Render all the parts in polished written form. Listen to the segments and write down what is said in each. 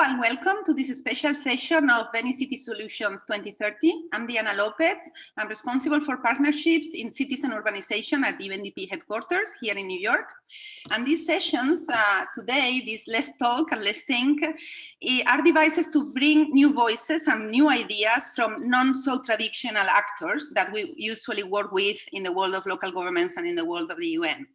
and welcome to this special session of Venice City Solutions 2030. I'm Diana Lopez. I'm responsible for partnerships in cities and urbanization at the UNDP headquarters here in New York. And these sessions today, this Let's Talk and Let's Think, are devices to bring new voices and new ideas from non-so-traditional actors that we usually work with in the world of local governments and in the world of the UN.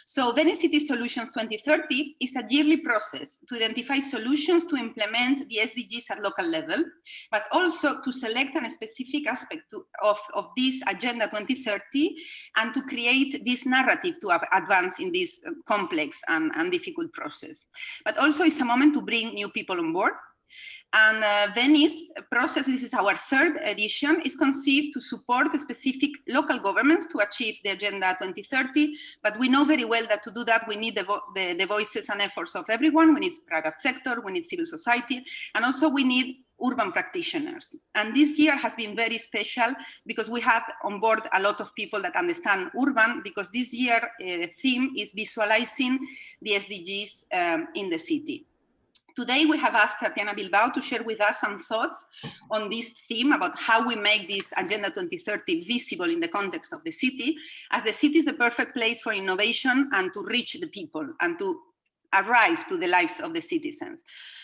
So Venice City Solutions 2030 is a yearly process to identify solutions to implement the SDGs at local level, but also to select a specific aspect of this Agenda 2030 and to create this narrative to advance in this complex and difficult process. But also it's a moment to bring new people on board. And Venice process, this is our third edition, is conceived to support specific local governments to achieve the Agenda 2030. But we know very well that to do that, we need the voices and efforts of everyone. We need private sector, we need civil society, and also we need urban practitioners. And this year has been very special because we had on board a lot of people that understand urban, because this year theme is visualizing the SDGs in the city. Today, we have asked Tatiana Bilbao to share with us some thoughts on this theme about how we make this Agenda 2030 visible in the context of the city, as the city is the perfect place for innovation and to reach the people and to arrive to the lives of the citizens.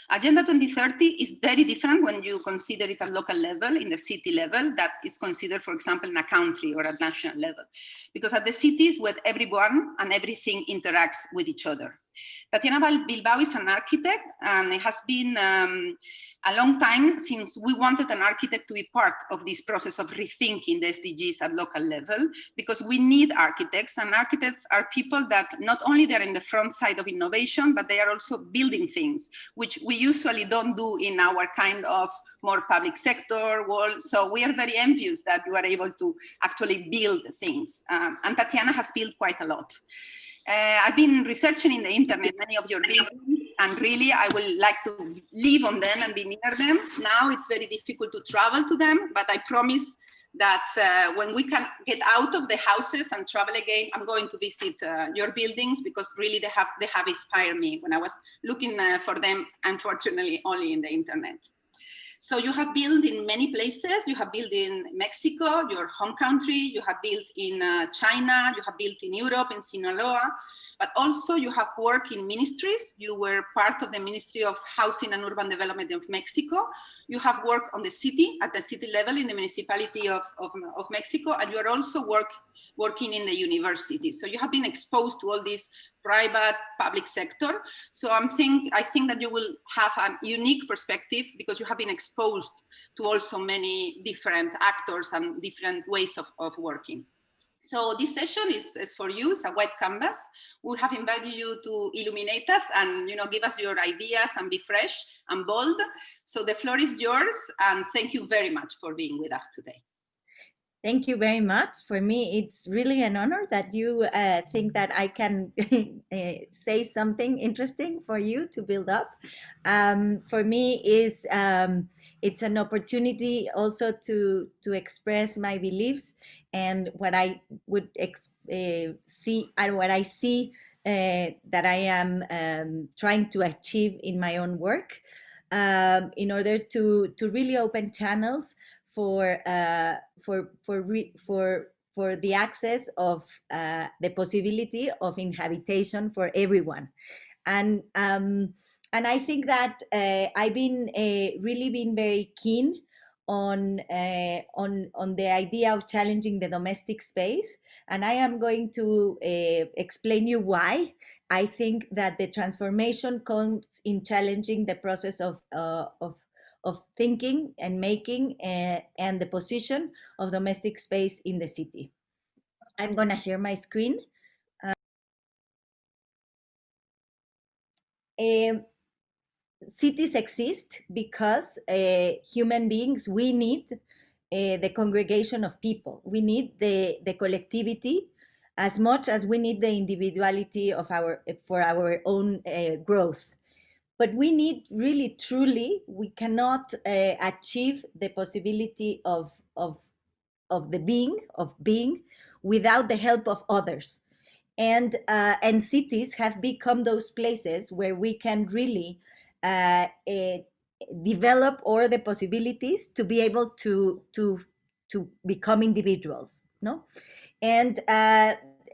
Agenda 2030 is very different when you consider it at local level, in the city level, that is considered, for example, in a country or at national level. Because at the cities, where everyone and everything interacts with each other. Tatiana Bilbao is an architect, and it has been a long time since we wanted an architect to be part of this process of rethinking the SDGs at local level, because we need architects, and architects are people that not only they're in the front side of innovation, but they are also building things, which we usually don't do in our kind of more public sector world. So we are very envious that you are able to actually build things. And Tatiana has built quite a lot. I've been researching in the internet many of your buildings, and really I would like to live on them and be near them. Now it's very difficult to travel to them, but I promise that when we can get out of the houses and travel again, I'm going to visit your buildings, because really they have inspired me when I was looking for them, unfortunately only in the internet. So you have built in many places. You have built in Mexico, your home country. You have built in China. You have built in Europe, in Sinaloa. But also you have worked in ministries. You were part of the Ministry of Housing and Urban Development of Mexico. You have worked on the city, at the city level in the municipality of Mexico. And you are also working in the university. So you have been exposed to all this private, public sector. So I think that you will have a unique perspective, because you have been exposed to also many different actors and different ways of working. So this session is for you. It's a white canvas. We have invited you to illuminate us and give us your ideas and be fresh and bold. So the floor is yours, and thank you very much for being with us today. Thank you very much. For me, it's really an honor that you think that I can say something interesting for you to build up. For me, it's an opportunity also to express my beliefs and what I would see and what I see that I am trying to achieve in my own work, in order to really open channels for the access of the possibility of inhabitation for everyone, and I think that I've been really been very keen on the idea of challenging the domestic space, and I am going to explain you why I think that the transformation comes in challenging the process of thinking and making and the position of domestic space in the city. I'm going to share my screen. Cities exist because human beings, we need the congregation of people. We need the collectivity as much as we need the individuality for our own growth. But we need really, truly, we cannot achieve the possibility of being without the help of others. And cities have become those places where we can really develop all the possibilities to be able to become individuals, no? And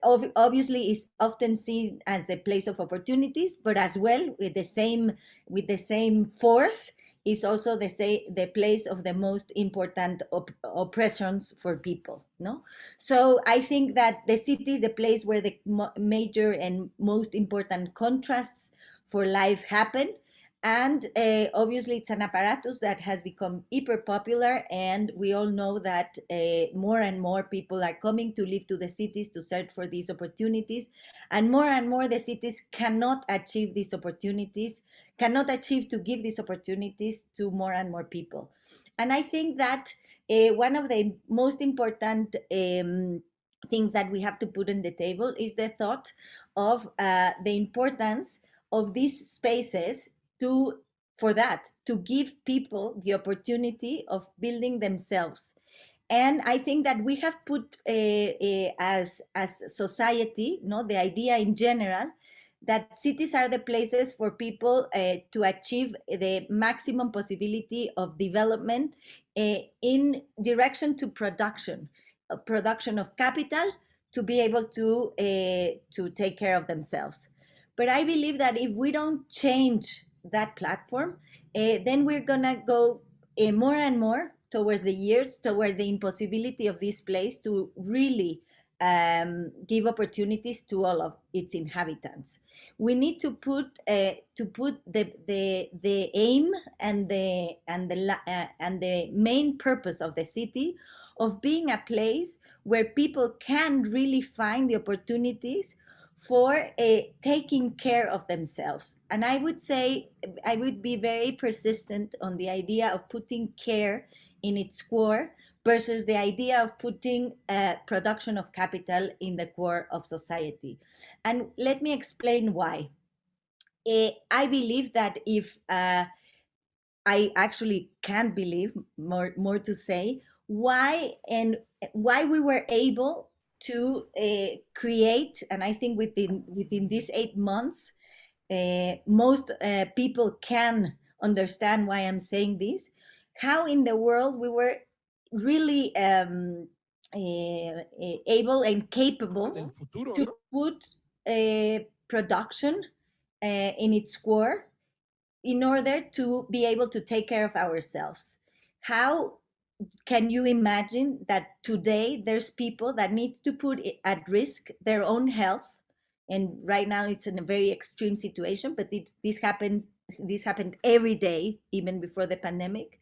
obviously is often seen as a place of opportunities, but as well with the same force is also the place of the most important oppressions for people, no? So I think that the city is the place where the major and most important contrasts for life happen. And obviously it's an apparatus that has become hyper popular, and we all know that more and more people are coming to live to the cities to search for these opportunities, and more the cities cannot achieve these opportunities, cannot achieve to give these opportunities to more and more people. And I think that one of the most important things that we have to put on the table is the thought of the importance of these spaces to to give people the opportunity of building themselves. And I think that we have put as society, no, the idea in general that cities are the places for people to achieve the maximum possibility of development in direction to production of capital, to be able to take care of themselves. But I believe that if we don't change that platform, then we're gonna go more and more towards the years, toward the impossibility of this place to really give opportunities to all of its inhabitants. We need to put the aim and the main purpose of the city of being a place where people can really find the opportunities for taking care of themselves. And I would say, I would be very persistent on the idea of putting care in its core versus the idea of putting production of capital in the core of society. And let me explain why. I believe that if I actually can't believe, more to say, why we were able to create, and I think within these 8 months, most people can understand why I'm saying this, how in the world we were really able and capable to put production in its core in order to be able to take care of ourselves. How can you imagine that today there's people that need to put at risk their own health? And right now it's in a very extreme situation, but this happened every day, even before the pandemic.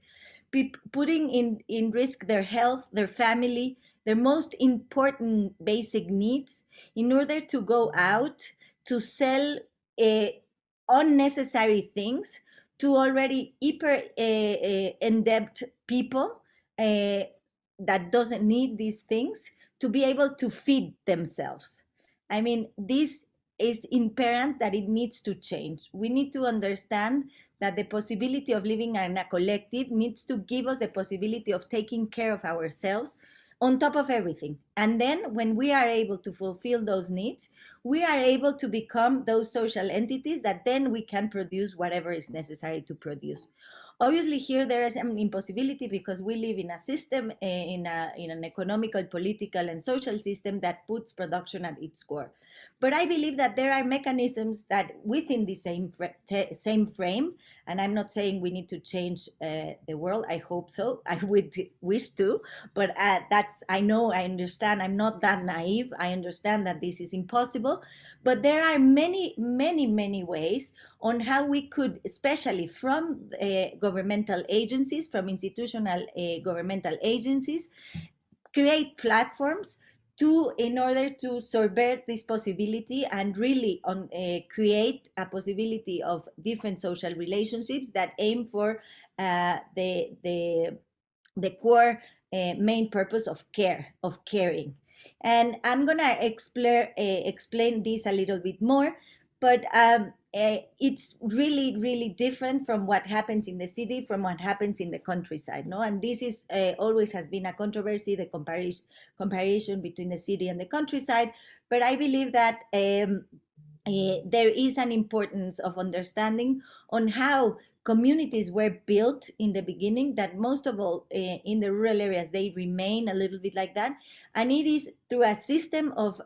Putting in risk their health, their family, their most important basic needs in order to go out to sell unnecessary things to already hyper indebted people that doesn't need these things to be able to feed themselves. I mean, this is inherent that it needs to change. We need to understand that the possibility of living in a collective needs to give us the possibility of taking care of ourselves on top of everything. And then when we are able to fulfill those needs, we are able to become those social entities that then we can produce whatever is necessary to produce. Obviously, here there is an impossibility because we live in a system, in an economical, political, and social system that puts production at its core. But I believe that there are mechanisms that within the same frame, and I'm not saying we need to change the world. I hope so. I would wish to, but I know, I understand. I'm not that naive. I understand that this is impossible, but there are many ways on how we could, especially from governmental agencies, from institutional governmental agencies, create platforms in order to subvert this possibility and really create a possibility of different social relationships that aim for the core main purpose of caring. And I'm gonna explain this a little bit more, but it's really different from what happens in the city, from what happens in the countryside, no? And this is always has been a controversy, the comparison between the city and the countryside. But I believe that there is an importance of understanding on how communities were built in the beginning, that most of all in the rural areas they remain a little bit like that, and it is through a system of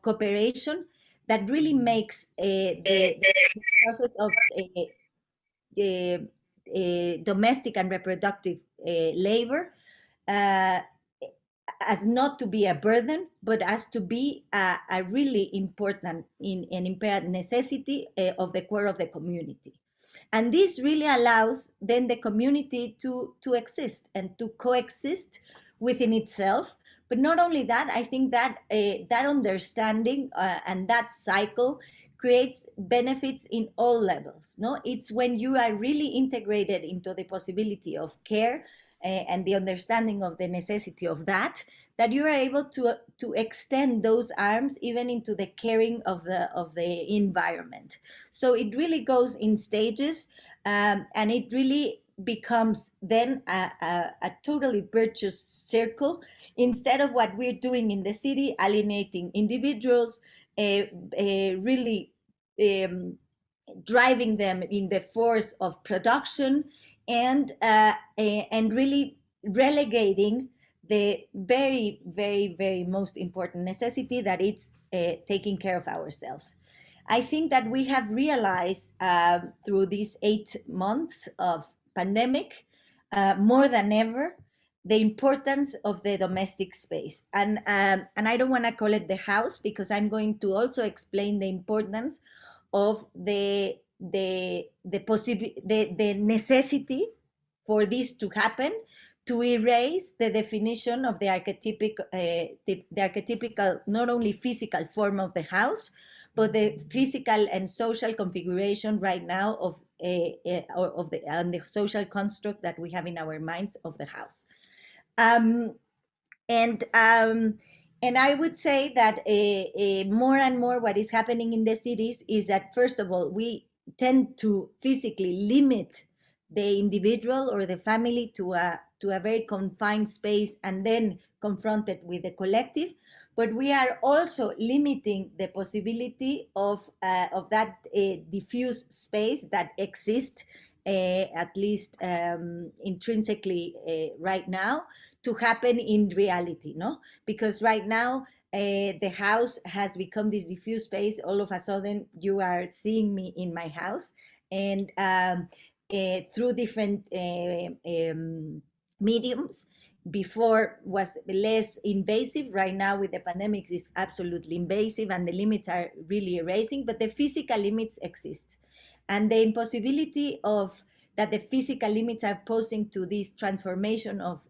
cooperation that really makes the process of domestic and reproductive labor uh, as not to be a burden, but as to be a really important an imperative necessity of the core of the community. And this really allows then the community to exist and to coexist within itself. But not only that, I think that that understanding and that cycle creates benefits in all levels. No, it's when you are really integrated into the possibility of care and the understanding of the necessity of that, that you are able to extend those arms even into the caring of the environment. So it really goes in stages, and it really becomes then a totally virtuous circle, instead of what we're doing in the city, alienating individuals, really driving them in the force of production, and really relegating the very, very, very most important necessity, that it's taking care of ourselves. I think that we have realized through these 8 months of pandemic, more than ever, the importance of the domestic space. And I don't want to call it the house, because I'm going to also explain the importance of the necessity for this to happen, to erase the definition of the archetypical, not only physical form of the house, but the physical and social configuration right now of the social construct that we have in our minds of the house. Um, and um, and I would say that more and more what is happening in the cities is that, first of all, we tend to physically limit the individual or the family to a very confined space, and then confronted with the collective. But we are also limiting the possibility of that diffuse space that exists, at least intrinsically right now, to happen in reality, no? Because right now the house has become this diffuse space. All of a sudden you are seeing me in my house, and through different mediums. Before was less invasive. Right now with the pandemic is absolutely invasive, and the limits are really erasing, but the physical limits exist, and the impossibility of that the physical limits are posing to this transformation of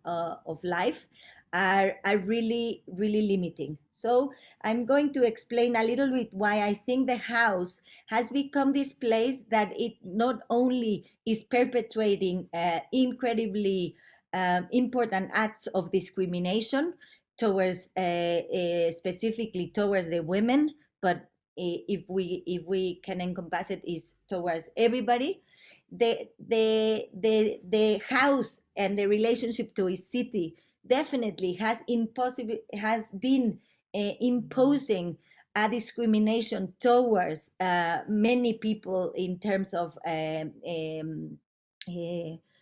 life are really, really limiting. So I'm going to explain a little bit why I think the house has become this place that it not only is perpetuating incredibly important acts of discrimination towards specifically towards the women, but if we can encompass it, is towards everybody. The house and the relationship to its city definitely has been imposing a discrimination towards many people in terms of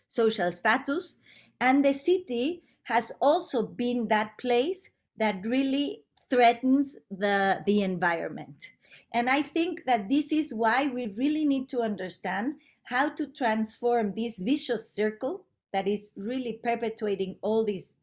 social status, and the city has also been that place that really threatens the environment. And I think that this is why we really need to understand how to transform this vicious circle that is really perpetuating all these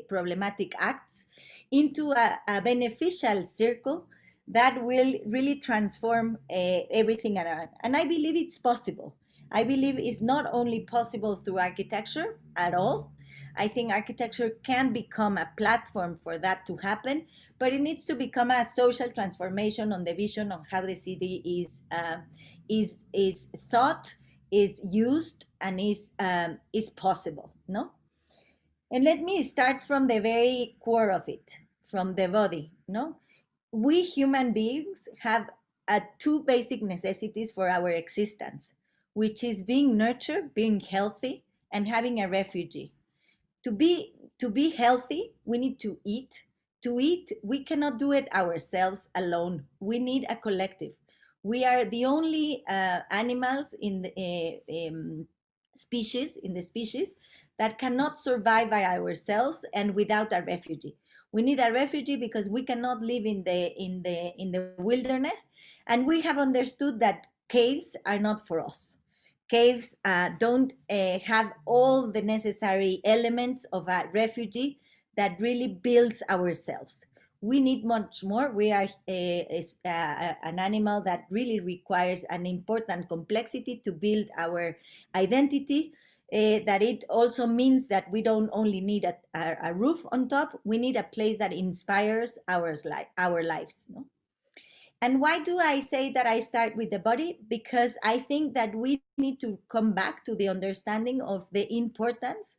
problematic acts into a beneficial circle that will really transform everything around. And I believe it's possible. I believe it's not only possible through architecture at all. I think architecture can become a platform for that to happen, but it needs to become a social transformation on the vision of how the city is thought, is used, and is possible. No, and let me start from the very core of it, from the body. No, we human beings have two basic necessities for our existence, which is being nurtured, being healthy, and having a refugee. To be healthy, we need to eat. To eat, we cannot do it ourselves alone. We need a collective. We are the only animals in the species that cannot survive by ourselves and without a refugee. We need a refugee because we cannot live in the wilderness, and we have understood that caves are not for us. Caves don't have all the necessary elements of a refugee that really builds ourselves. We need much more. We are an animal that really requires an important complexity to build our identity. That it also means that we don't only need a roof on top, we need a place that inspires our lives. No? And why do I say that I start with the body? Because I think that we need to come back to the understanding of the importance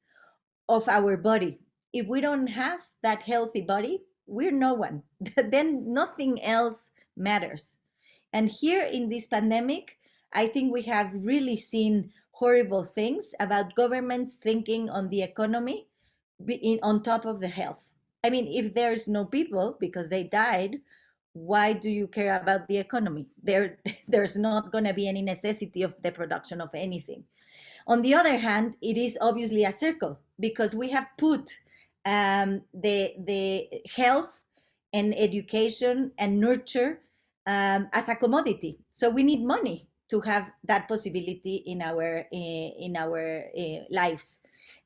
of our body. If we don't have that healthy body, we're no one. Then nothing else matters. And here in this pandemic, I think we have really seen horrible things about governments thinking on the economy on top of the health. I mean, if there's no people because they died, why do you care about the economy? There's not going to be any necessity of the production of anything. On the other hand, it is obviously a circle because we have put the health and education and nurture as a commodity. So we need money to have that possibility in our lives.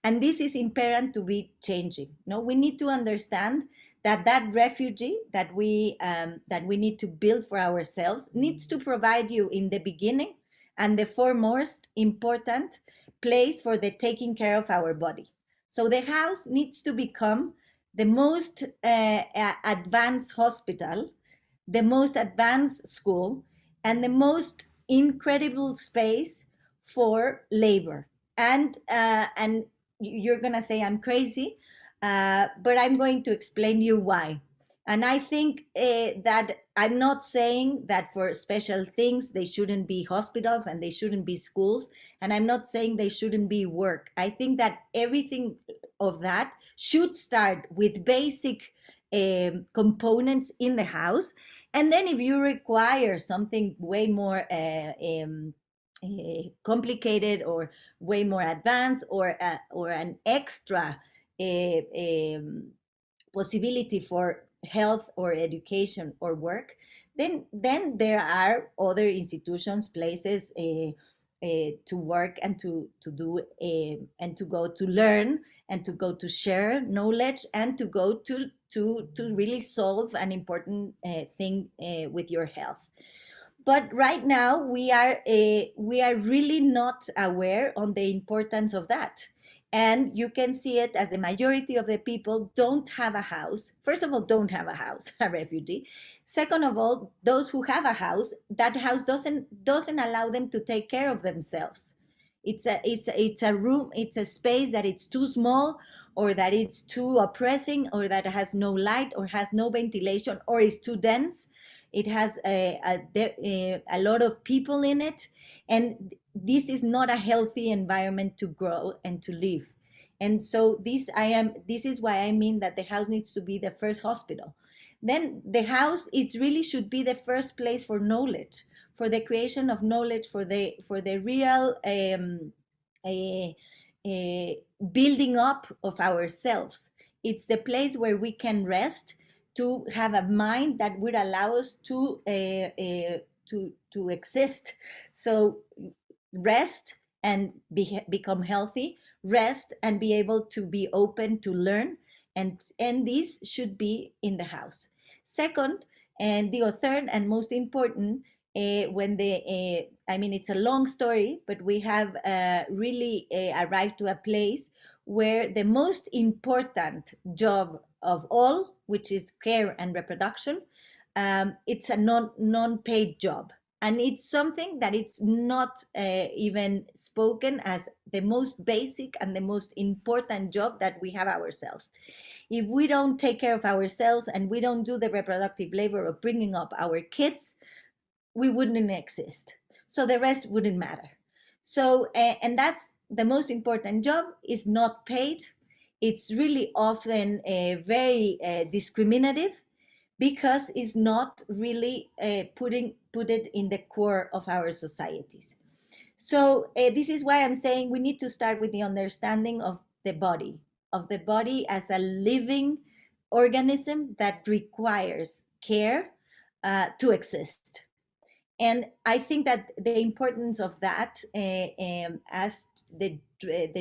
And this is imperative to be changing. No, we need to understand that refugee that we need to build for ourselves needs to provide you in the beginning and the foremost important place for the taking care of our body. So the house needs to become the most advanced hospital, the most advanced school, and the most incredible space for labor. And you're gonna say I'm crazy, but I'm going to explain you why. And I think that I'm not saying that for special things they shouldn't be hospitals and they shouldn't be schools, and I'm not saying they shouldn't be work. I think that everything of that should start with basic components in the house, and then if you require something way more complicated or way more advanced or an extra possibility for health or education or work, then there are other institutions, places to work and to do and to go to learn and to go to share knowledge and to go to really solve an important thing with your health. But right now we are really not aware on the importance of that. And you can see it as the majority of the people don't have a house. First of all, don't have a house, a refugee. Second of all, those who have a house, that house doesn't allow them to take care of themselves. It's a room, it's a space that it's too small, or that it's too oppressing, or that has no light, or has no ventilation, or is too dense. It has a lot of people in it, and this is not a healthy environment to grow and to live. And so this is why I mean that the house needs to be the first hospital. Then the house, it really should be the first place for knowledge, for the creation of knowledge, for the real building up of ourselves. It's the place where we can rest, to have a mind that would allow us to exist. So rest and become healthy, rest and be able to be open to learn, and this should be in the house. Second, and the third and most important, it's a long story, but we have really arrived to a place where the most important job of all, which is care and reproduction, it's a non-paid job. And it's something that it's not even spoken as the most basic and the most important job that we have ourselves. If we don't take care of ourselves and we don't do the reproductive labor of bringing up our kids, we wouldn't exist. So the rest wouldn't matter. So, and that's the most important job, is not paid. It's really often very discriminative, because it's not really put it in the core of our societies. So this is why I'm saying we need to start with the understanding of the body as a living organism that requires care to exist. And I think that the importance of that as the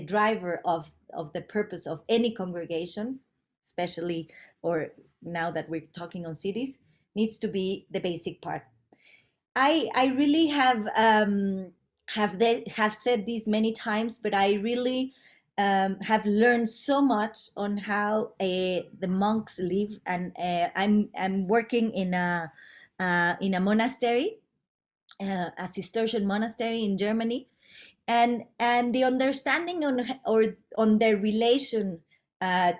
driver of the purpose of any congregation, especially, or now that we're talking on cities, needs to be the basic part. I really have said this many times, but I really have learned so much on how the monks live, and I'm working in a monastery, a Cistercian monastery in Germany, and the understanding on their relation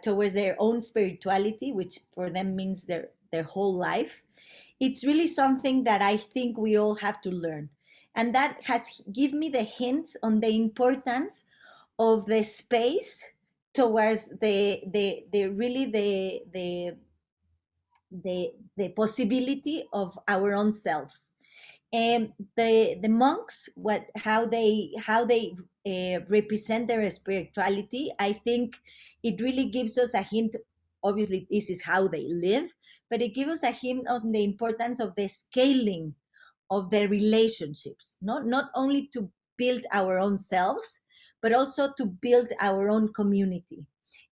towards their own spirituality, which for them means their whole life. It's really something that I think we all have to learn, and that has given me the hints on the importance of the space towards the really the possibility of our own selves. And the monks, how they represent their spirituality, I think it really gives us a hint. Obviously this is how they live, but it gives us a hint of the importance of the scaling of the relationships, not only to build our own selves, but also to build our own community.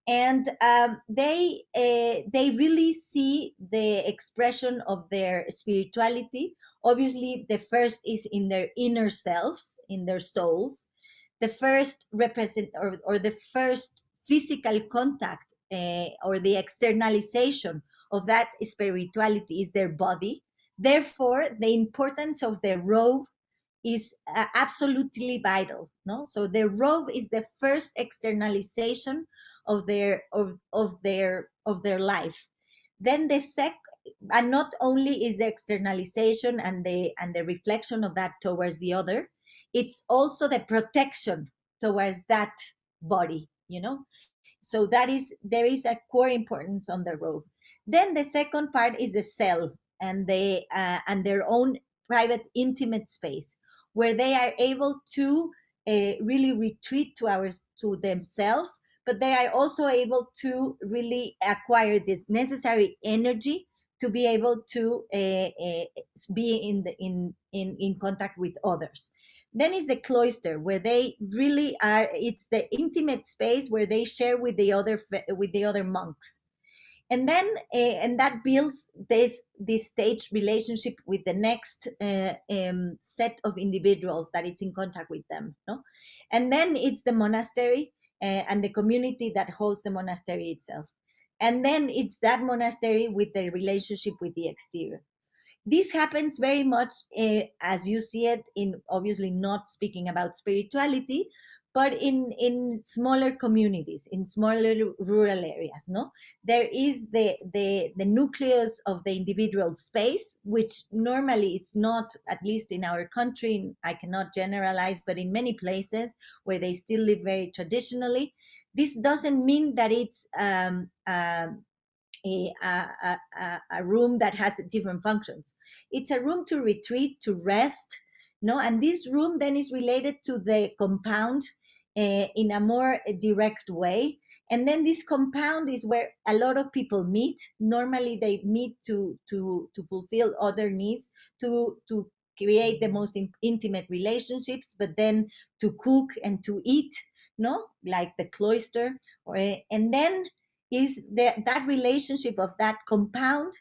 And they really see the expression of their spirituality. Obviously the first is in their inner selves, in their souls. The first represent, or the first physical contact, or the externalization of that spirituality, is their body. Therefore the importance of the robe is absolutely vital. No, so the robe is the first externalization of their life. Then the sec and not only is the externalization and the reflection of that towards the other, it's also the protection towards that body, so there is a core importance on the robe. Then the second part is the cell, and their own private intimate space, where they are able to really retreat to themselves, but they are also able to really acquire this necessary energy to be able to be in contact with others. Then is the cloister, where they really are. It's the intimate space where they share with the other monks. And then and that builds this stage relationship with the next set of individuals that it's in contact with them, no? And then it's the monastery and the community that holds the monastery itself. And then it's that monastery with the relationship with the exterior. This happens very much as you see it, in obviously not speaking about spirituality, but in smaller communities, in smaller rural areas. No, there is the nucleus of the individual space, which normally it's not, at least in our country, I cannot generalize, but in many places where they still live very traditionally, this doesn't mean that it's a room that has different functions. It's a room to retreat, to rest, no? And this room then is related to the compound in a more direct way. And then this compound is where a lot of people meet. Normally they meet to fulfill other needs, to create the most intimate relationships, but then to cook and to eat, no? Like the cloister. And then is that relationship of that compound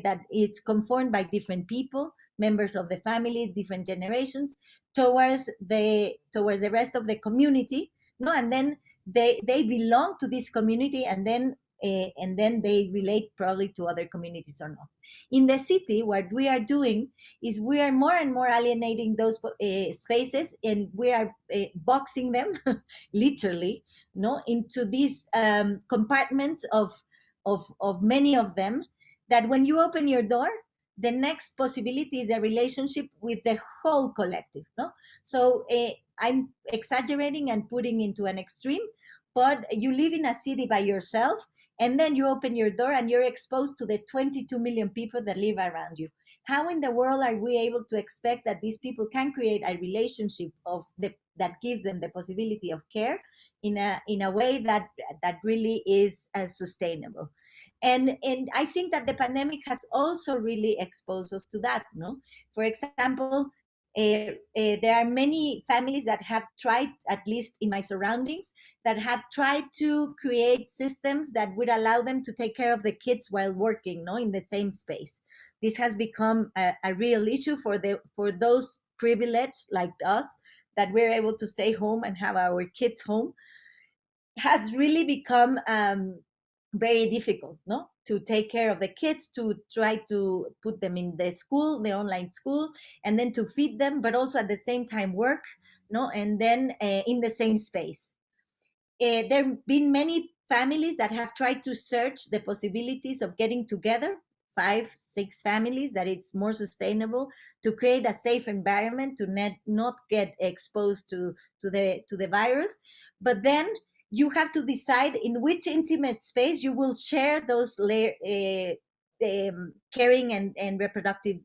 that it's conformed by different people, members of the family, different generations, towards the rest of the community, no? And then they belong to this community, and then they relate probably to other communities or not. In the city, what we are doing is we are more and more alienating those spaces, and we are boxing them literally, no, into these compartments of many of them, that when you open your door, the next possibility is a relationship with the whole collective, no? So I'm exaggerating and putting into an extreme, but you live in a city by yourself, and then you open your door and you're exposed to the 22 million people that live around you. How in the world are we able to expect that these people can create a relationship that gives them the possibility of care in a way that really is sustainable? And I think that the pandemic has also really exposed us to that. No, for example, there are many families that have tried, at least in my surroundings, that have tried to create systems that would allow them to take care of the kids while working, no, in the same space. This has become a real issue for those privileged like us, that we're able to stay home and have our kids home. Has really become very difficult, no, to take care of the kids, to try to put them in the school, the online school, and then to feed them, but also at the same time work, no, and then in the same space. There have been many families that have tried to search the possibilities of getting together, 5-6 families, that it's more sustainable, to create a safe environment, to not get exposed to the virus. But then you have to decide in which intimate space you will share those caring and reproductive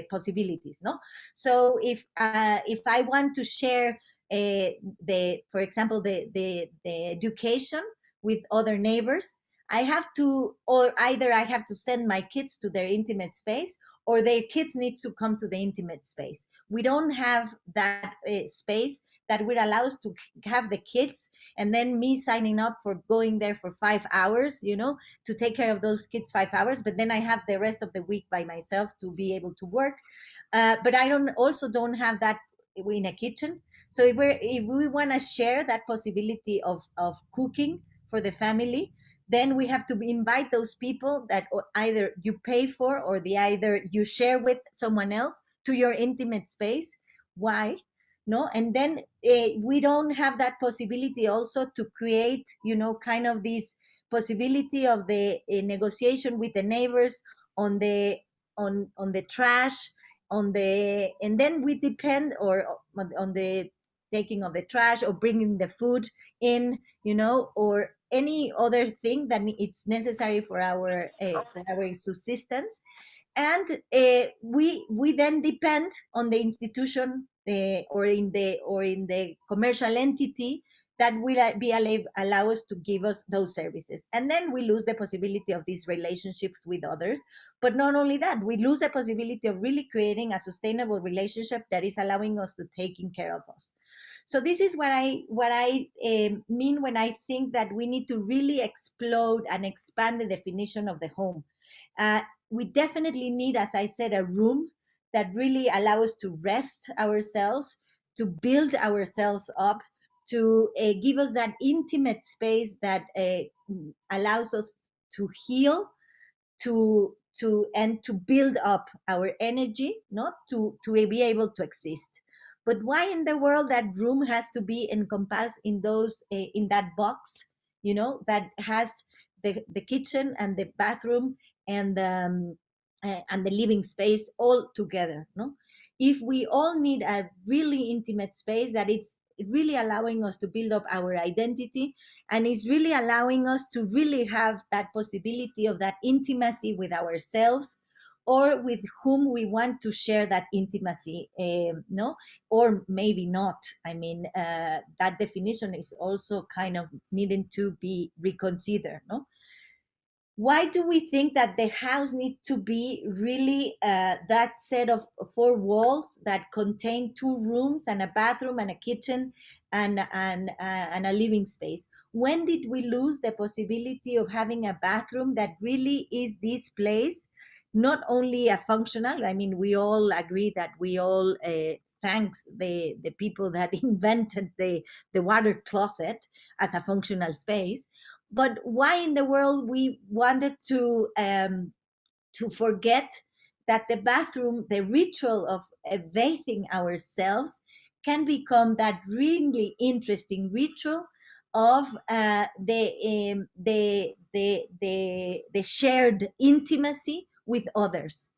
possibilities, no. So if I want to share for example, the education with other neighbors, I have to, or either I have to send my kids to their intimate space, or their kids need to come to the intimate space. We don't have that space that would allow us to have the kids and then me signing up for going there for 5 hours, to take care of those kids 5 hours, but then I have the rest of the week by myself to be able to work. But I don't have that in a kitchen. So if we want to share that possibility of cooking for the family, then we have to invite those people that either you pay for or either you share with someone else to your intimate space. Why? No, and then we don't have that possibility also to create, kind of this possibility of the negotiation with the neighbors on the trash, and then we depend on the taking of the trash or bringing the food in, or any other thing that it's necessary for our subsistence. And we then depend on the institution or in the commercial entity that will allow us to give us those services. And then we lose the possibility of these relationships with others. But not only that, we lose the possibility of really creating a sustainable relationship that is allowing us to taking care of us. So this is what I mean when I think that we need to really explode and expand the definition of the home. We definitely need, as I said, a room that really allows us to rest ourselves, to build ourselves up, to give us that intimate space that allows us to heal, and to build up our energy, not to be able to exist. But why in the world that room has to be encompassed in those in that box, that has the kitchen and the bathroom and the living space all together? No, if we all need a really intimate space that it's really allowing us to build up our identity, and it's really allowing us to really have that possibility of that intimacy with ourselves or with whom we want to share that intimacy, no, or maybe not. I mean, that definition is also kind of needing to be reconsidered, no? Why do we think that the house needs to be really that set of 4 walls that contain 2 rooms and a bathroom and a kitchen and a living space? When did we lose the possibility of having a bathroom that really is this place, not only a functional? I mean, we all agree that we all thanks the people that invented the water closet as a functional space. But why in the world we wanted to forget that the bathroom, the ritual of bathing ourselves, can become that really interesting ritual of the shared intimacy with others?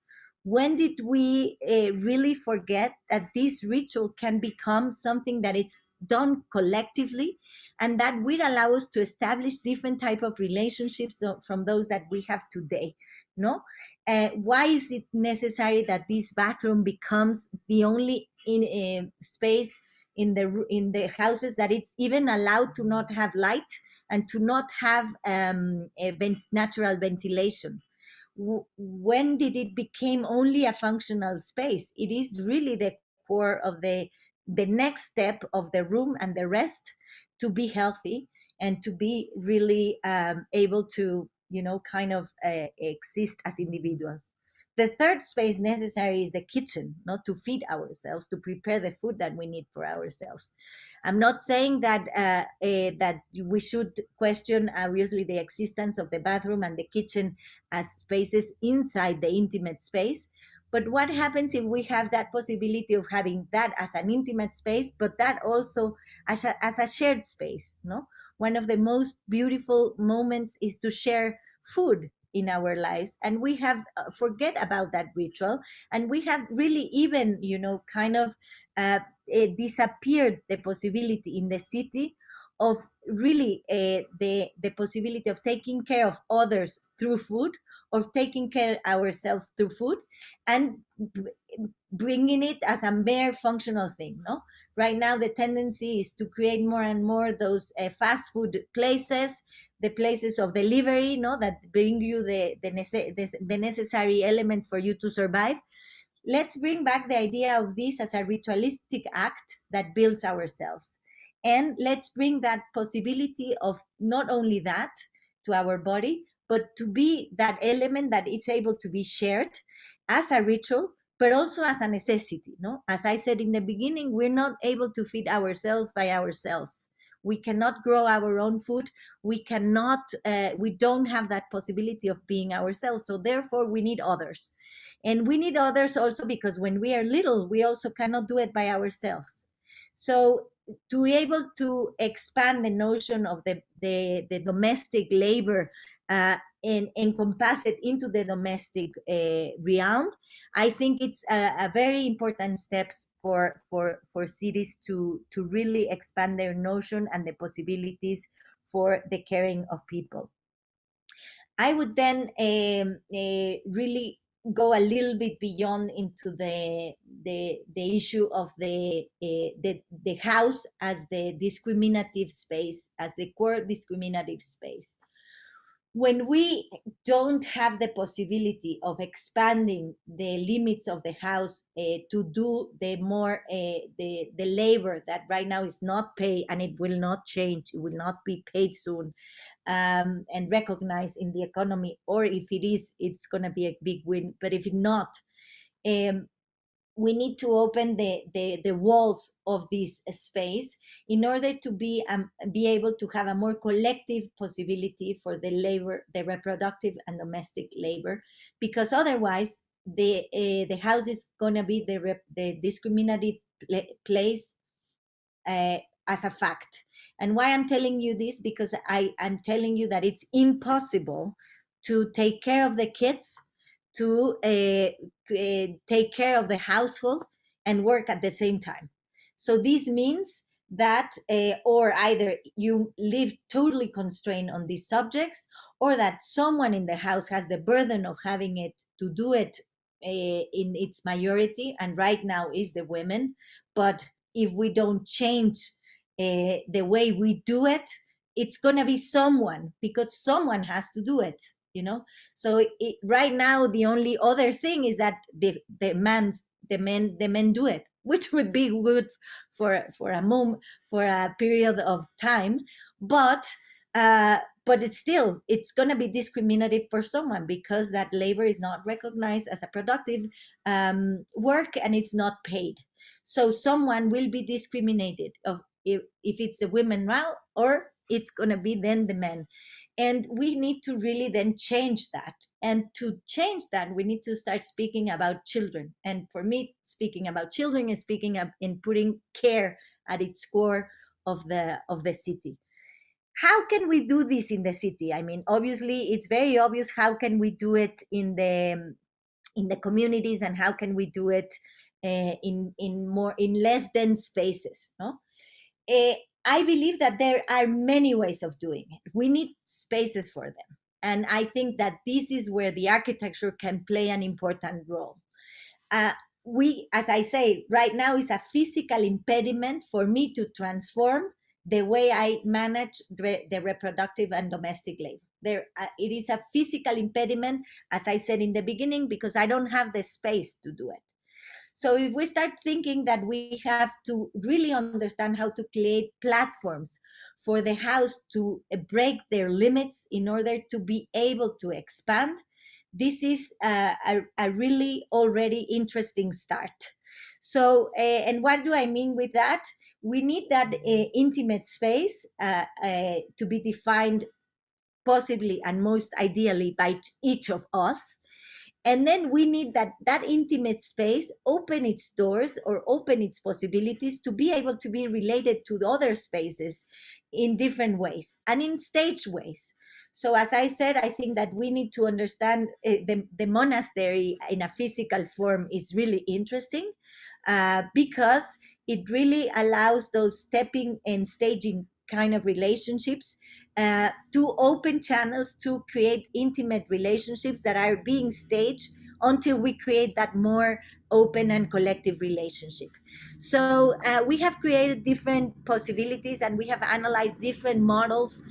When did we really forget that this ritual can become something that it's done collectively, and that will allow us to establish different type of relationships from those that we have today. No, why is it necessary that this bathroom becomes the only space in the houses that it's even allowed to not have light and to not have natural ventilation? When did it become only a functional space? It is really the core of the next step of the room and the rest to be healthy and to be really able to, kind of exist as individuals. The third space necessary is the kitchen, not to feed ourselves, to prepare the food that we need for ourselves. I'm not saying that that we should question, obviously, the existence of the bathroom and the kitchen as spaces inside the intimate space. But what happens if we have that possibility of having that as an intimate space, but that also as a shared space? No, one of the most beautiful moments is to share food in our lives, and we have forget about that ritual, and we have really even kind of disappeared the possibility in the city of really the possibility of taking care of others through food, or taking care ourselves through food, and bringing it as a mere functional thing. No, right now the tendency is to create more and more those fast food places, the places of delivery, that bring you the necessary elements for you to survive. Let's bring back the idea of this as a ritualistic act that builds ourselves. And let's bring that possibility of not only that to our body, but to be that element that is able to be shared as a ritual, but also as a necessity. No, as I said in the beginning, we're not able to feed ourselves by ourselves. We cannot grow our own food. We cannot, we don't have that possibility of being ourselves. So therefore we need others. And we need others also because when we are little, we also cannot do it by ourselves. So to be able to expand the notion of the domestic labor and encompass it into the domestic realm, I think it's a very important steps for cities to really expand their notion and the possibilities for the caring of people. I would then really go a little bit beyond into the issue of the house as the discriminative space, as the core discriminative space. When we don't have the possibility of expanding the limits of the house to do the more the labor that right now is not paid, and it will not change, it will not be paid soon, and recognized in the economy, or if it is, it's going to be a big win. But if not, we need to open the walls of this space in order to be able to have a more collective possibility for the labor, the reproductive and domestic labor, because otherwise the house is going to be the discriminative place as a fact. And why I'm telling you this, because I'm telling you that it's impossible to take care of the kids, to take care of the household and work at the same time. So this means that or either you live totally constrained on these subjects, or that someone in the house has the burden of having it to do it in its majority, and right now is the women. But if we don't change the way we do it, it's going to be someone, because someone has to do it. So right now the only other thing is that the men do it, which would be good for a moment, for a period of time, but it's going to be discriminative for someone, because that labor is not recognized as a productive work, and it's not paid. So someone will be discriminated if it's the women now, or it's going to be then the men. And we need to really then change that. And to change that, we need to start speaking about children. And for me, speaking about children is speaking up in putting care at its core of the city. How can we do this in the city? I mean, obviously, it's very obvious how can we do it in the communities, and how can we do it in less dense spaces, no? I believe that there are many ways of doing it. We need spaces for them. And I think that this is where the architecture can play an important role. Uh, as I say, right now is a physical impediment for me to transform the way I manage the reproductive and domestic labor. It is a physical impediment, as I said in the beginning, because I don't have the space to do it. So if we start thinking that we have to really understand how to create platforms for the house to break their limits in order to be able to expand, this is a really already interesting start. So, and what do I mean with that? We need that intimate space to be defined possibly and most ideally by each of us, and then we need that intimate space open its doors or open its possibilities to be able to be related to the other spaces in different ways and in staged ways. So as I said, I think that we need to understand the monastery in a physical form is really interesting, because it really allows those stepping and staging kind of relationships to open channels to create intimate relationships that are being staged until we create that more open and collective relationship. So we have created different possibilities and we have analyzed different models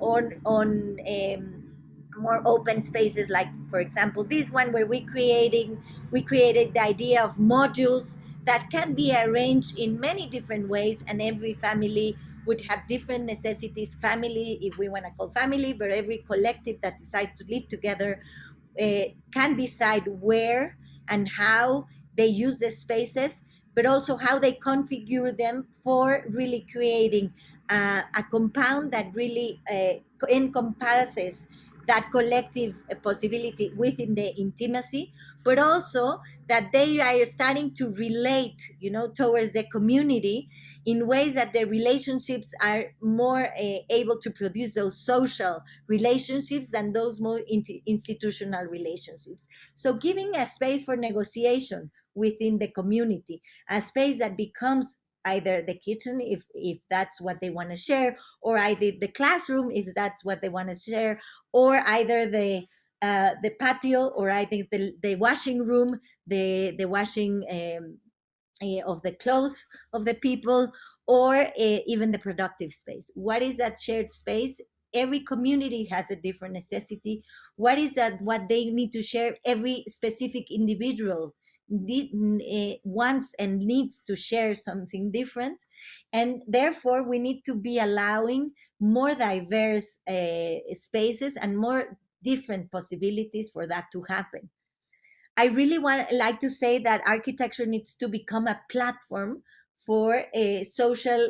on more open spaces, like for example this one where we created the idea of modules that can be arranged in many different ways, and every family would have different necessities. Family, if we want to call family, but every collective that decides to live together can decide where and how they use the spaces, but also how they configure them for really creating a compound that really encompasses that collective possibility within the intimacy, but also that they are starting to relate, towards the community in ways that the relationships are more able to produce those social relationships than those more institutional relationships. So giving a space for negotiation within the community, a space that becomes either the kitchen if that's what they want to share, or either the classroom if that's what they want to share, or either the patio, or either the washing room, the washing of the clothes of the people, or even the productive space. What is that shared space? Every community has a different necessity. What is that? What they need to share? Every specific individual wants and needs to share something different, and therefore we need to be allowing more diverse spaces and more different possibilities for that to happen. I really like to say that architecture needs to become a platform for social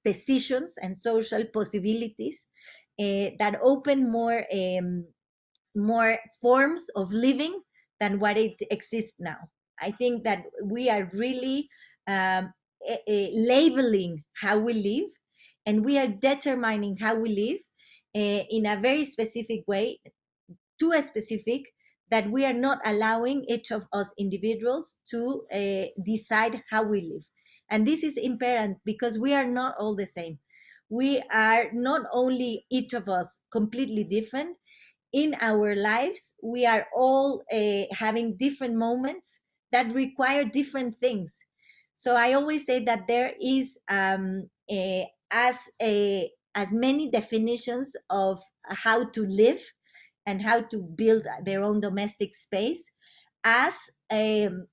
decisions and social possibilities that open more forms of living than what it exists now. I think that we are really labeling how we live, and we are determining how we live in a very specific way, too specific, that we are not allowing each of us individuals to decide how we live. And this is imperative because we are not all the same. We are not only each of us completely different in our lives, we are all having different moments that require different things. So I always say that there is as many definitions of how to live and how to build their own domestic space as um,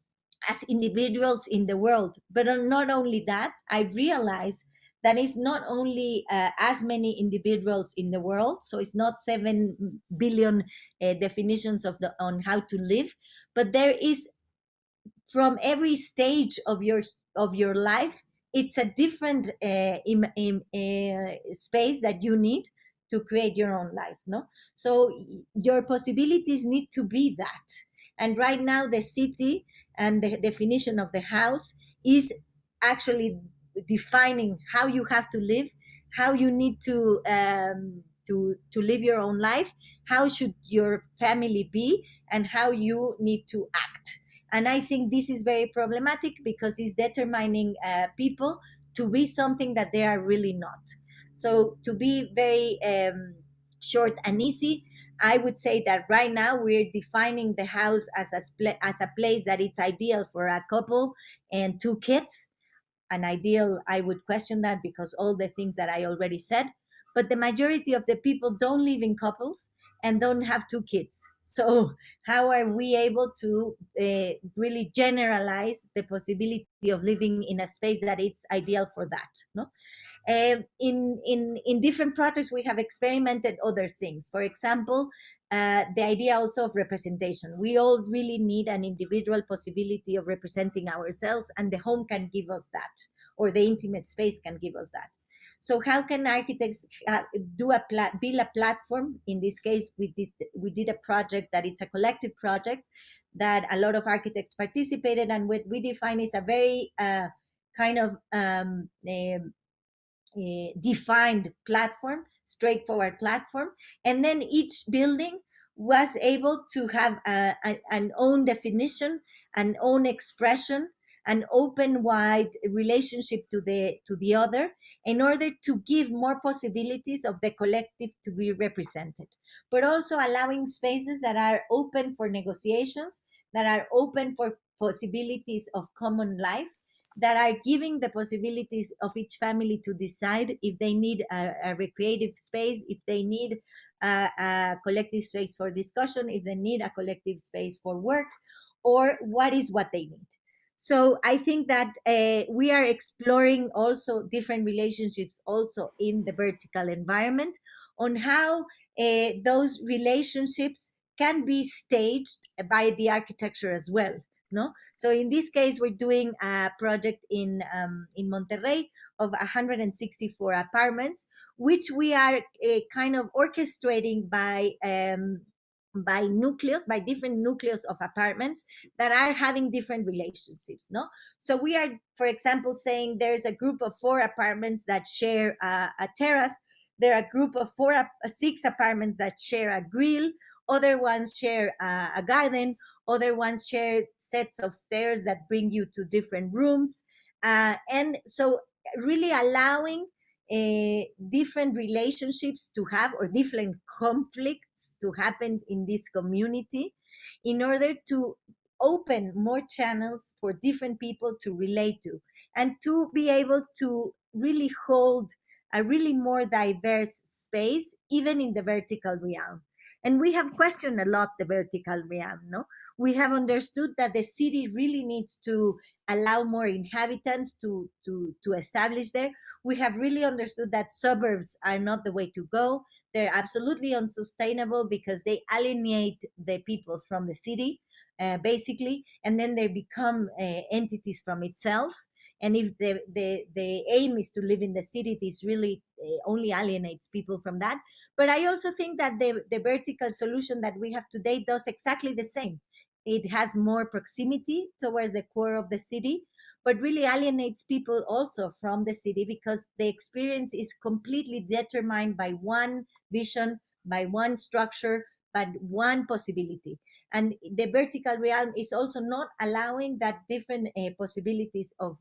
as individuals in the world. But not only that, I realize that it's not only as many individuals in the world, so it's not 7 billion definitions on how to live, but there is, from every stage of your life, it's a different space that you need to create your own life, no? So your possibilities need to be that. And right now the city and the definition of the house is actually defining how you have to live, how you need to live your own life, how should your family be, and how you need to act. And I think this is very problematic because it's determining people to be something that they are really not. So to be very short and easy, I would say that right now we're defining the house as a place that it's ideal for a couple and 2 kids. An ideal, I would question that because all the things that I already said. But the majority of the people don't live in couples and don't have 2 kids. So how are we able to really generalize the possibility of living in a space that it's ideal for that? No. In different projects, we have experimented other things. For example, the idea also of representation. We all really need an individual possibility of representing ourselves, and the home can give us that, or the intimate space can give us that. So how can architects build a platform? In this case, we did a project that it's a collective project that a lot of architects participated, and what we define is a very kind of defined platform, straightforward platform, and then each building was able to have an own definition, an own expression, an open wide relationship to the other, in order to give more possibilities of the collective to be represented, but also allowing spaces that are open for negotiations, that are open for possibilities of common life, that are giving the possibilities of each family to decide if they need a recreative space, if they need a collective space for discussion, if they need a collective space for work, or what they need. So I think that we are exploring also different relationships also in the vertical environment, on how those relationships can be staged by the architecture as well. No, so in this case, we're doing a project in Monterrey of 164 apartments, which we are kind of orchestrating by nucleus, by different nucleus of apartments that are having different relationships. No, so we are, for example, saying there's a group of 4 apartments that share a terrace. There are a group of 6 apartments that share a grill. Other ones share a garden. Other ones share sets of stairs that bring you to different rooms. And so really allowing different relationships to have, or different conflicts to happen in this community, in order to open more channels for different people to relate to, and to be able to really hold a really more diverse space, even in the vertical realm. And we have questioned a lot the vertical realm. No, we have understood that the city really needs to allow more inhabitants to establish there. We have really understood that suburbs are not the way to go. They're absolutely unsustainable because they alienate the people from the city, basically, and then they become entities from itself. And if the aim is to live in the city, this really only alienates people from that. But I also think that the vertical solution that we have today does exactly the same. It has more proximity towards the core of the city, but really alienates people also from the city, because the experience is completely determined by one vision, by one structure, but one possibility. And the vertical realm is also not allowing that different possibilities of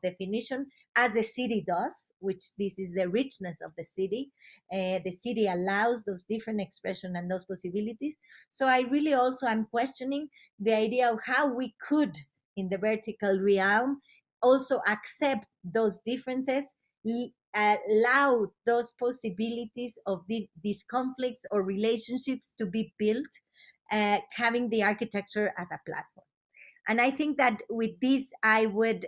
definition, as the city does, which this is the richness of the city. The city allows those different expression and those possibilities. So I really also am questioning the idea of how we could, in the vertical realm, also accept those differences, allow those possibilities of these conflicts or relationships to be built, having the architecture as a platform. And I think that with this, I would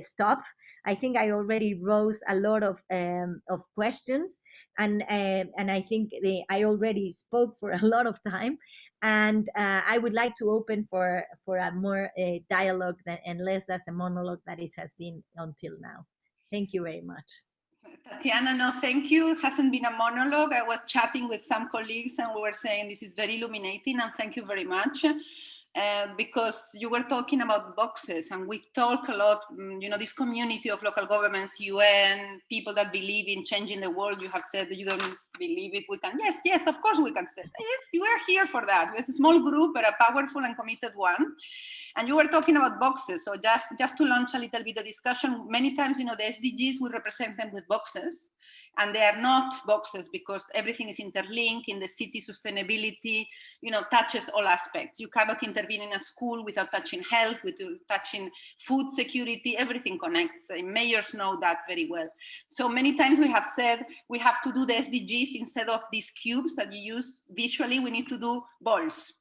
stop. I think I already rose a lot of questions, and I think I already spoke for a lot of time, and I would like to open for a more dialogue and less as a monologue that it has been until now. Thank you very much. Tatiana, no, thank you. It hasn't been a monologue. I was chatting with some colleagues and we were saying this is very illuminating, and thank you very much. because you were talking about boxes, and we talk a lot, this community of local governments, UN, people that believe in changing the world. You have said that you don't believe it. We can, yes, of course we can say, yes, you are here for that. It's a small group, but a powerful and committed one. And you were talking about boxes. So just to launch a little bit of discussion, many times, the SDGs, we represent them with boxes. And they are not boxes because everything is interlinked. In the city, sustainability, touches all aspects. You cannot intervene in a school without touching health, without touching food security. Everything connects. Mayors know that very well. So many times we have said we have to do the SDGs instead of these cubes that you use visually. We need to do balls.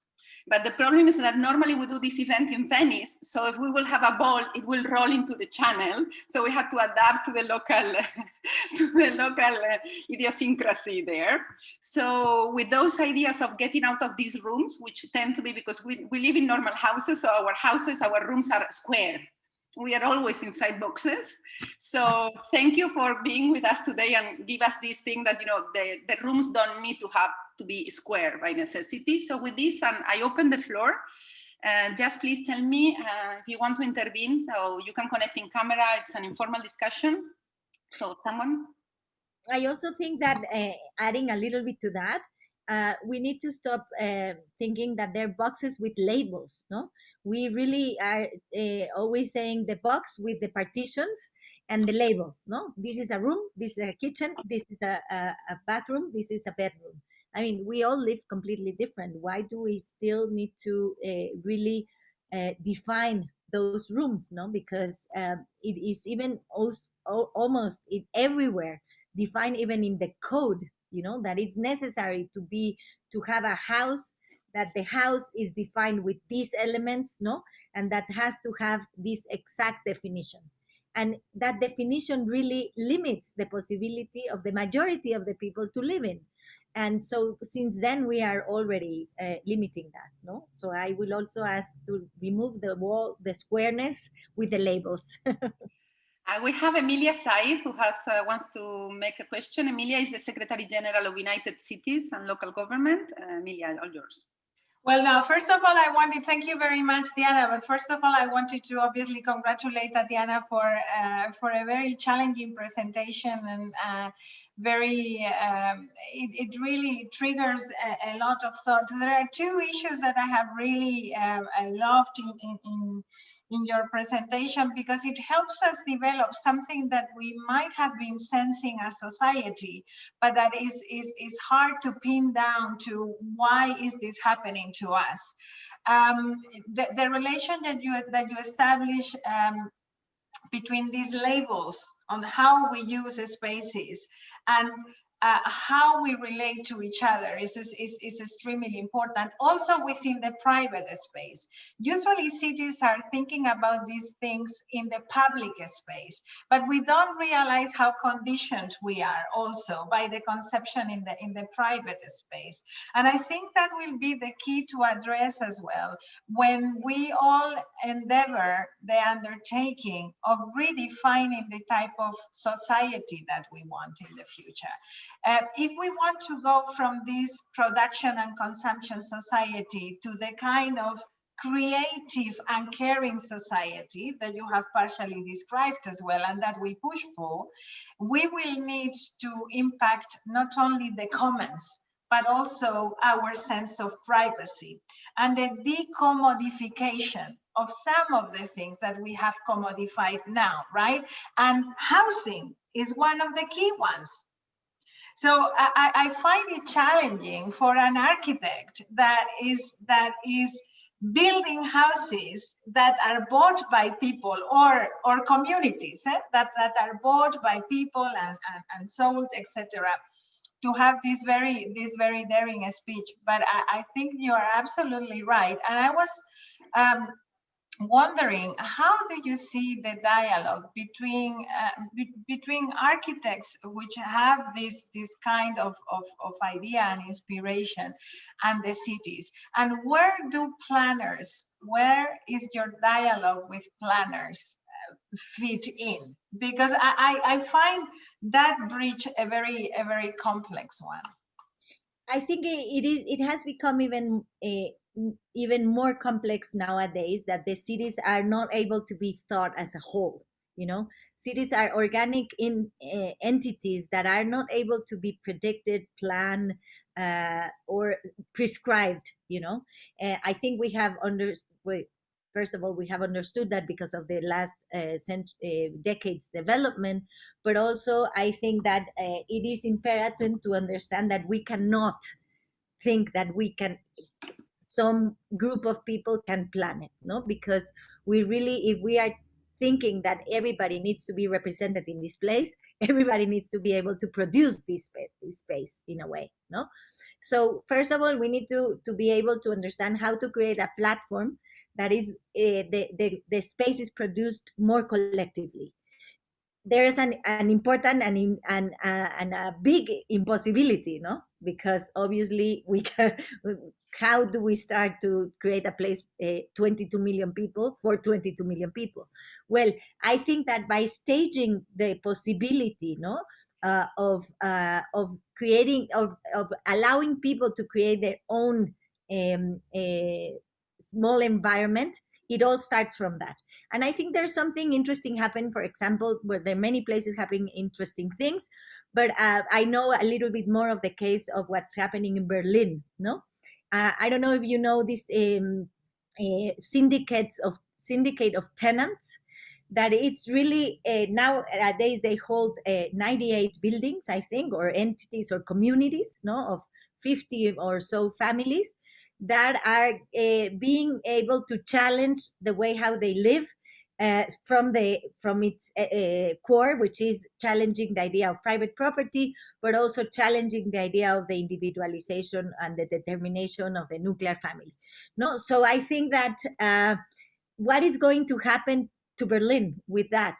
But the problem is that normally we do this event in Venice. So if we will have a ball, it will roll into the channel. So we had to adapt to the local, idiosyncrasy there. So with those ideas of getting out of these rooms, which tend to be, because we live in normal houses, so our rooms are square. We are always inside boxes. So thank you for being with us today and give us this thing that, the rooms don't need to have to be square by necessity. So with this, and I open the floor. Just please tell me if you want to intervene. So you can connect in camera. It's an informal discussion. So someone? I also think that adding a little bit to that, we need to stop thinking that they're boxes with labels. No, we really are always saying the box with the partitions and the labels. No, this is a room, this is a kitchen, this is a bathroom, this is a bedroom. I mean, we all live completely different. Why do we still need to really define those rooms? No, because it is even almost everywhere defined, even in the code, that it's necessary to have a house, that the house is defined with these elements, and that has to have this exact definition. And that definition really limits the possibility of the majority of the people to live in. And so since then we are already limiting that. So I will also ask to remove the squareness with the labels. We have Emilia Said, who wants to make a question. Emilia is the Secretary General of United Cities and Local Government. Emilia, all yours. Well, now, first of all, I wanted, thank you very much, Diana. But first of all, I wanted to obviously congratulate Tatiana for a very challenging presentation, and it really triggers a lot of thought. There are two issues that I have really loved in your presentation, because it helps us develop something that we might have been sensing as society, but that is hard to pin down to why is this happening to us. The relation that you establish between these labels on how we use spaces and how we relate to each other is extremely important. Also within the private space. Usually cities are thinking about these things in the public space, but we don't realize how conditioned we are also by the conception in the private space. And I think that will be the key to address as well when we all endeavor the undertaking of redefining the type of society that we want in the future. If we want to go from this production and consumption society to the kind of creative and caring society that you have partially described as well, and that we push for, we will need to impact not only the commons, but also our sense of privacy and the decommodification of some of the things that we have commodified now, right? And housing is one of the key ones. So I find it challenging for an architect that is building houses that are bought by people or communities that are bought by people and sold, etc., to have this very daring speech. But I think you are absolutely right. And I was wondering, how do you see the dialogue between architects which have this kind of idea and inspiration and the cities, and where is your dialogue with planners fit in? Because I find that bridge a very complex one. I think it has become even even more complex nowadays, that the cities are not able to be thought as a whole. Cities are organic entities that are not able to be predicted, planned, or prescribed. I think we have first of all, we have understood that because of the last decades development, but also I think that it is imperative to understand that we cannot think that some group of people can plan it, no? Because if we are thinking that everybody needs to be represented in this place, everybody needs to be able to produce this space in a way, no? So first of all, we need to be able to understand how to create a platform that is the space is produced more collectively. There is an important and a big impossibility, no? Because obviously we can. How do we start to create a place 22 million people for 22 million people? Well, I think that by staging the possibility, no, of creating of allowing people to create their own small environment, it all starts from that. And I think there's something interesting happening, for example, where there are many places happening interesting things, but I know a little bit more of the case of what's happening in Berlin, no? I don't know if you know this syndicate of tenants, that it's really nowadays they hold 98 buildings, I think, or entities or communities, no, of 50 or so families that are being able to challenge the way how they live from its core, which is challenging the idea of private property, but also challenging the idea of the individualization and the determination of the nuclear family. No, so I think that what is going to happen to Berlin with that?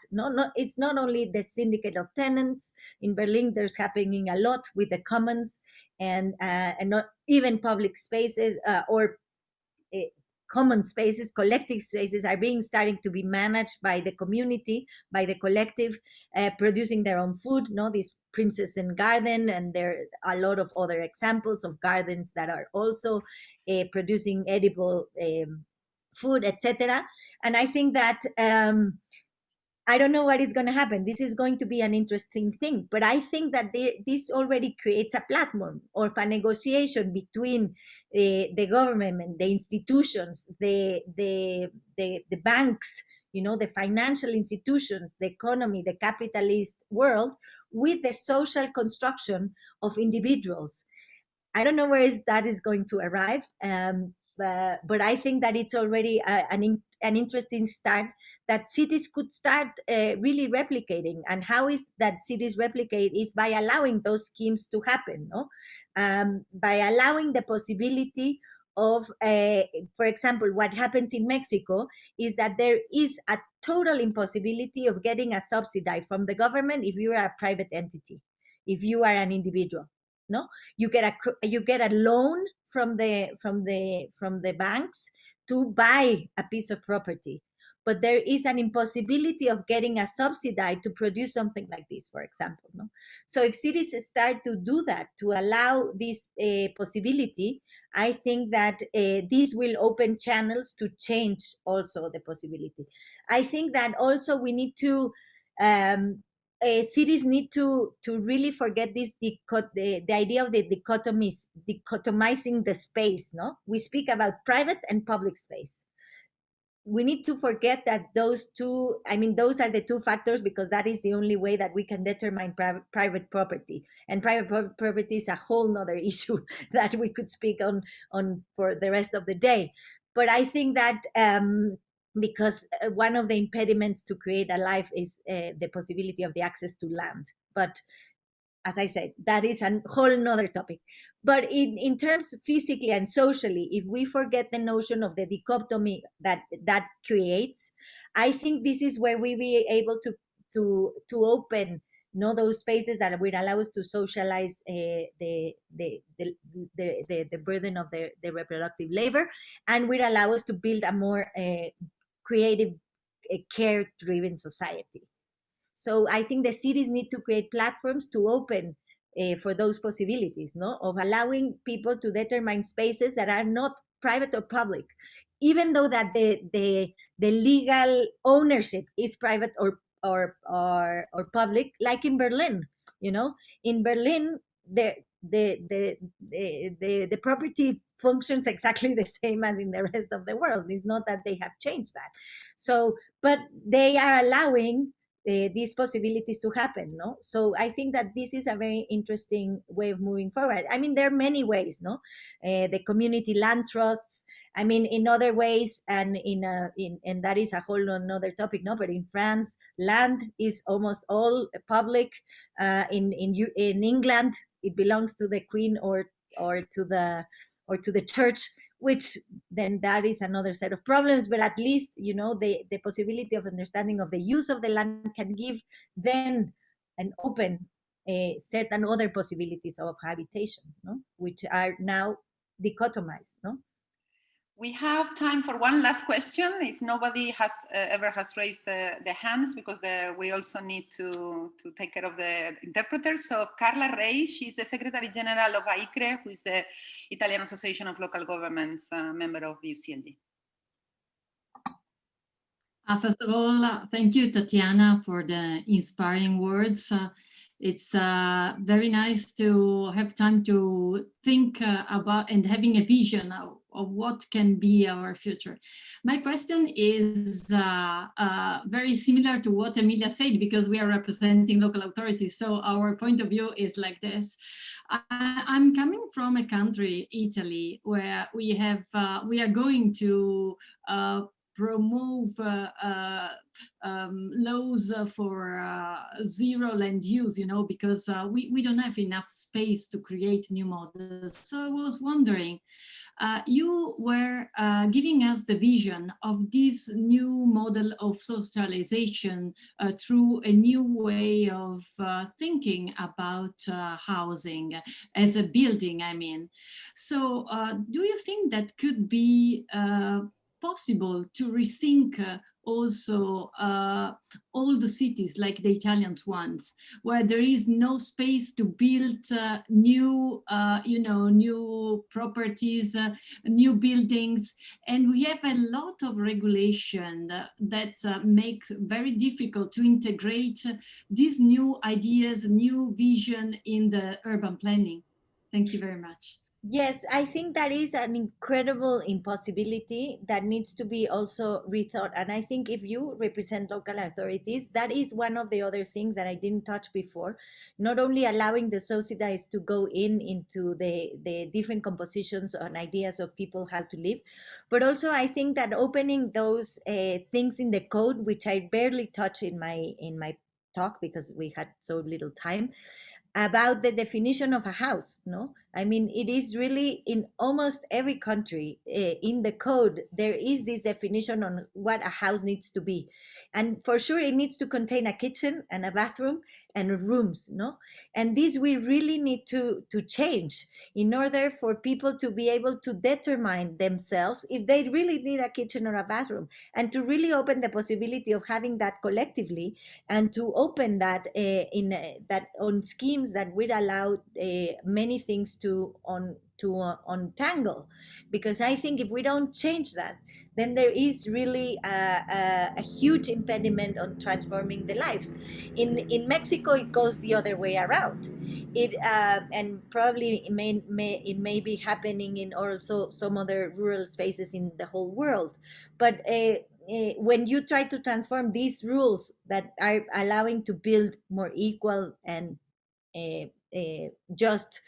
It's not only the syndicate of tenants in Berlin. There's happening a lot with the commons and not even public spaces or common spaces, collective spaces are starting to be managed by the community, by the collective, producing their own food. This Princess and Garden, and there's a lot of other examples of gardens that are also producing edible food, etc. And I think that I don't know what is going to happen. This is going to be an interesting thing, but I think that this already creates a platform or a negotiation between the government and the institutions, the banks, the financial institutions, the economy, the capitalist world, with the social construction of individuals. I don't know where that is going to arrive, but I think that it's already an interesting start that cities could start really replicating. And how is that cities replicate is by allowing those schemes to happen, no? By allowing the possibility of, for example, what happens in Mexico is that there is a total impossibility of getting a subsidy from the government if you are a private entity, if you are an individual. No, you get a loan from the banks to buy a piece of property, but there is an impossibility of getting a subsidy to produce something like this, for example. No, so if cities start to do that, to allow this possibility, I think that this will open channels to change also the possibility. I think that also we need to. Cities need to really forget this the idea of the dichotomizing the space. No, we speak about private and public space. We need to forget that those are the two factors, because that is the only way that we can determine private property. And private property is a whole nother issue that we could speak on for the rest of the day. But I think that because one of the impediments to create a life is the possibility of the access to land. But as I said, that is a whole nother topic. But in terms physically and socially, if we forget the notion of the dichotomy that creates, I think this is where we be able to open those spaces that would allow us to socialize the burden of the reproductive labor, and would allow us to build a more creative, care-driven society. So I think the cities need to create platforms to open for those possibilities, of allowing people to determine spaces that are not private or public, even though that the legal ownership is private or public, like in Berlin. In Berlin, the property functions exactly the same as in the rest of the world. It's not that they have changed that. So, but they are allowing these possibilities to happen, no? So I think that this is a very interesting way of moving forward. I mean, there are many ways, no? The community land trusts. I mean, in other ways, and and that is a whole another topic, no? But in France, land is almost all public. In England, it belongs to the Queen or to the church, which then that is another set of problems. But at least, the possibility of understanding of the use of the land can give then an open set and other possibilities of habitation, no? Which are now dichotomized, no? We have time for one last question. If nobody has ever has raised the hands, because we also need to take care of the interpreters. So Carla Rey, she's the Secretary General of AICRE, who is the Italian Association of Local Governments, member of UCLG. First of all, thank you, Tatiana, for the inspiring words. It's very nice to have time to think about and having a vision of what can be our future. My question is very similar to what Emilia said, because we are representing local authorities. So our point of view is like this. I'm coming from a country, Italy, where we are going to promote laws for zero land use, because we don't have enough space to create new models. So I was wondering, you were giving us the vision of this new model of socialization through a new way of thinking about housing as a building, I mean. So do you think that could be possible to rethink also all the cities like the Italian ones, where there is no space to build new properties, new buildings, and we have a lot of regulation that makes very difficult to integrate these new ideas, new vision in the urban planning. Thank you very much. Yes, I think that is an incredible impossibility that needs to be also rethought. And I think if you represent local authorities, that is one of the other things that I didn't touch before. Not only allowing the societies to go into the different compositions and ideas of people how to live, but also I think that opening those things in the code, which I barely touch in my talk because we had so little time, about the definition of a house, no? I mean, it is really in almost every country in the code, there is this definition on what a house needs to be. And for sure, it needs to contain a kitchen and a bathroom and rooms, no? And this we really need to change in order for people to be able to determine themselves if they really need a kitchen or a bathroom, and to really open the possibility of having that collectively, and to open that that on schemes that would allow many things to untangle. Because I think if we don't change that, then there is really a huge impediment on transforming the lives. In Mexico, it goes the other way around. And probably it may be happening in also some other rural spaces in the whole world. But when you try to transform these rules that are allowing to build more equal and just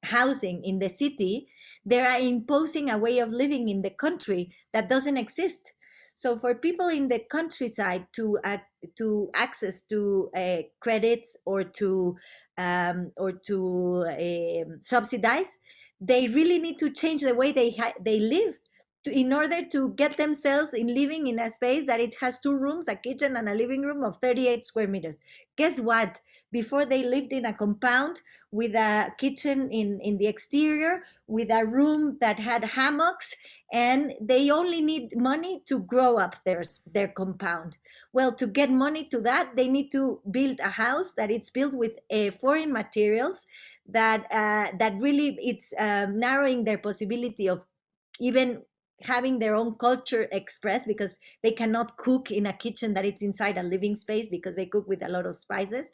housing in the city, they are imposing a way of living in the country that doesn't exist. So for people in the countryside to access to credits or to subsidize, they really need to change the way they live in order to get themselves in living in a space that it has 2 rooms, a kitchen and a living room of 38 square meters. Guess what? Before, they lived in a compound with a kitchen in the exterior, with a room that had hammocks, and they only need money to grow up their compound. Well, to get money to that, they need to build a house that it's built with foreign materials that really it's narrowing their possibility of even having their own culture expressed, because they cannot cook in a kitchen that it's inside a living space because they cook with a lot of spices.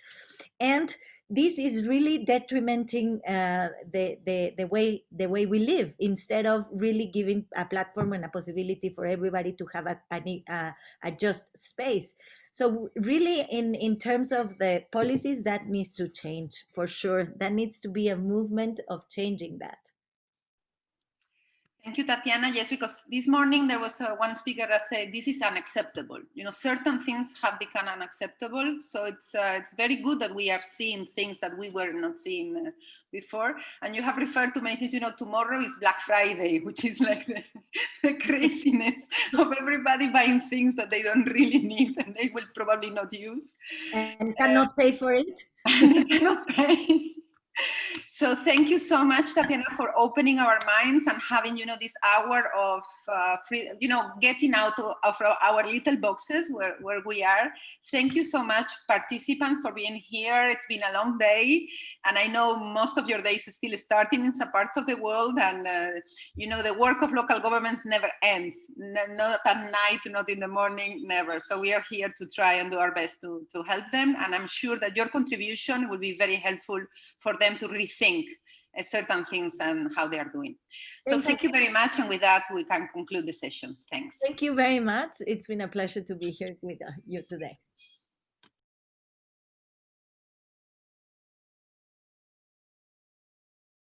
And this is really detrimenting the way we live, instead of really giving a platform and a possibility for everybody to have a just space. So really, in terms of the policies, that needs to change for sure. That needs to be a movement of changing that. Thank you, Tatiana. Yes, because this morning there was one speaker that said this is unacceptable. You know, certain things have become unacceptable. So it's very good that we are seeing things that we were not seeing before. And you have referred to many things. You know, tomorrow is Black Friday, which is like the craziness of everybody buying things that they don't really need and they will probably not use. And cannot pay for it. And they cannot pay. So thank you so much, Tatiana, for opening our minds and having, you know, this hour of free, you know, getting out of our little boxes where we are. Thank you so much, participants, for being here. It's been a long day, and I know most of your days are still starting in some parts of the world, and you know, the work of local governments never ends, not at night, not in the morning, never. So we are here to try and do our best to help them, and I'm sure that your contribution will be very helpful for them to rethink certain things and how they are doing. So thank you very much. And with that, we can conclude the sessions. Thanks. Thank you very much. It's been a pleasure to be here with you today.